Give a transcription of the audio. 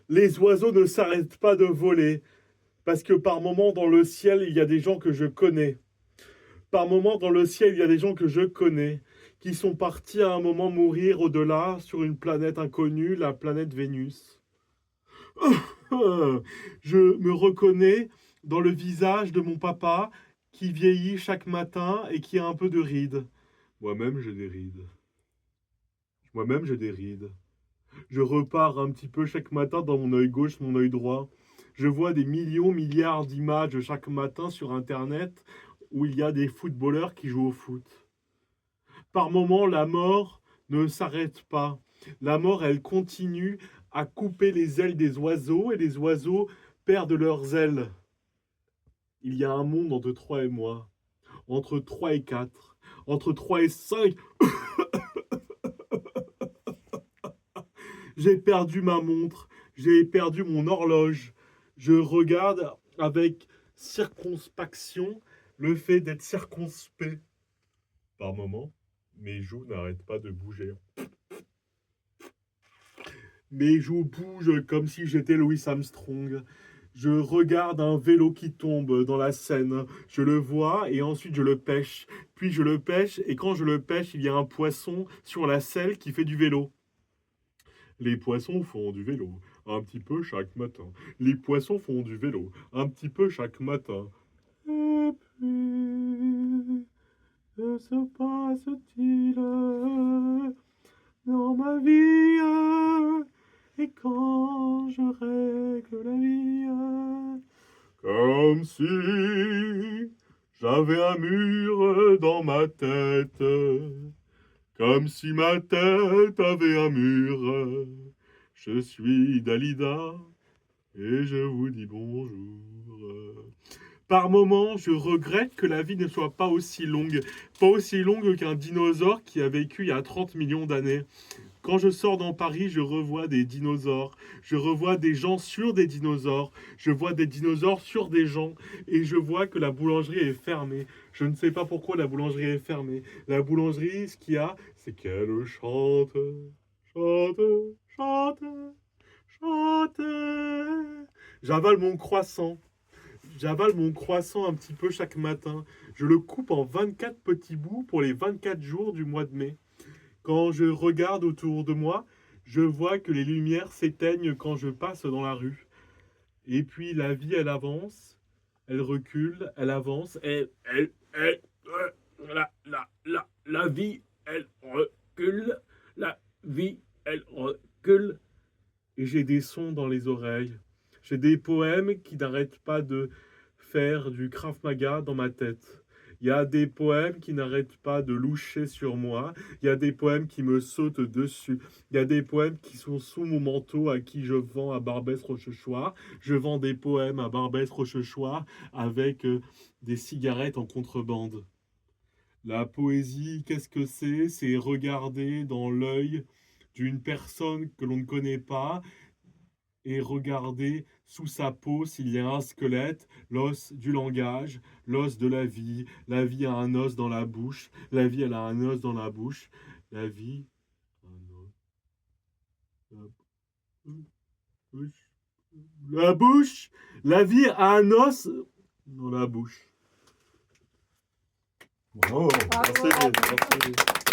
Les oiseaux ne s'arrêtent pas de voler, parce que par moments dans le ciel, il y a des gens que je connais. Par moments dans le ciel, il y a des gens que je connais, qui sont partis à un moment mourir au-delà, sur une planète inconnue, la planète Vénus. Je me reconnais dans le visage de mon papa, qui vieillit chaque matin et qui a un peu de rides. Moi-même, j'ai des rides. Moi-même, j'ai des rides. Je repars un petit peu chaque matin dans mon œil gauche, mon œil droit. Je vois des millions, milliards d'images chaque matin sur Internet où il y a des footballeurs qui jouent au foot. Par moments, la mort ne s'arrête pas. La mort, elle continue à couper les ailes des oiseaux et les oiseaux perdent leurs ailes. Il y a un monde entre 3 et moi, entre 3 et 4, entre 3 et 5. J'ai perdu ma montre, j'ai perdu mon horloge. Je regarde avec circonspection le fait d'être circonspect. Par moments, mes joues n'arrêtent pas de bouger. Mes joues bougent comme si j'étais Louis Armstrong. Je regarde un vélo qui tombe dans la Seine. Je le vois et ensuite je le pêche. Puis je le pêche et quand je le pêche, il y a un poisson sur la selle qui fait du vélo. Les poissons font du vélo, un petit peu chaque matin. Les poissons font du vélo, un petit peu chaque matin. Et puis, que se passe-t-il dans ma vie et quand je règle la vie comme si j'avais un mur dans ma tête. Comme si ma tête avait un mur. Je suis Dalida et je vous dis bonjour. Par moments, je regrette que la vie ne soit pas aussi longue. Pas aussi longue qu'un dinosaure qui a vécu il y a 30 millions d'années. Quand je sors dans Paris, je revois des dinosaures. Je revois des gens sur des dinosaures. Je vois des dinosaures sur des gens. Et je vois que la boulangerie est fermée. Je ne sais pas pourquoi la boulangerie est fermée. La boulangerie, ce qu'il y a, c'est qu'elle chante, chante, chante, chante. J'avale mon croissant. J'avale mon croissant un petit peu chaque matin. Je le coupe en 24 petits bouts pour les 24 jours du mois de mai. Quand je regarde autour de moi, je vois que les lumières s'éteignent quand je passe dans la rue. Et puis la vie, elle avance, elle recule, elle avance, la vie, elle recule, la vie, elle recule. Et j'ai des sons dans les oreilles. J'ai des poèmes qui n'arrêtent pas de faire du Krav Maga dans ma tête. Il y a des poèmes qui n'arrêtent pas de loucher sur moi. Il y a des poèmes qui me sautent dessus. Il y a des poèmes qui sont sous mon manteau à qui je vends à Barbès-Rochechouart. Je vends des poèmes à Barbès-Rochechouart avec des cigarettes en contrebande. La poésie, qu'est-ce que c'est? C'est regarder dans l'œil d'une personne que l'on ne connaît pas et regarder sous sa peau s'il y a un squelette, l'os du langage, l'os de la vie. La vie a un os dans la bouche, la vie elle a un os dans la bouche, la vie un os. La bouche, la bouche, la vie a un os dans la bouche. Oh, merci, merci.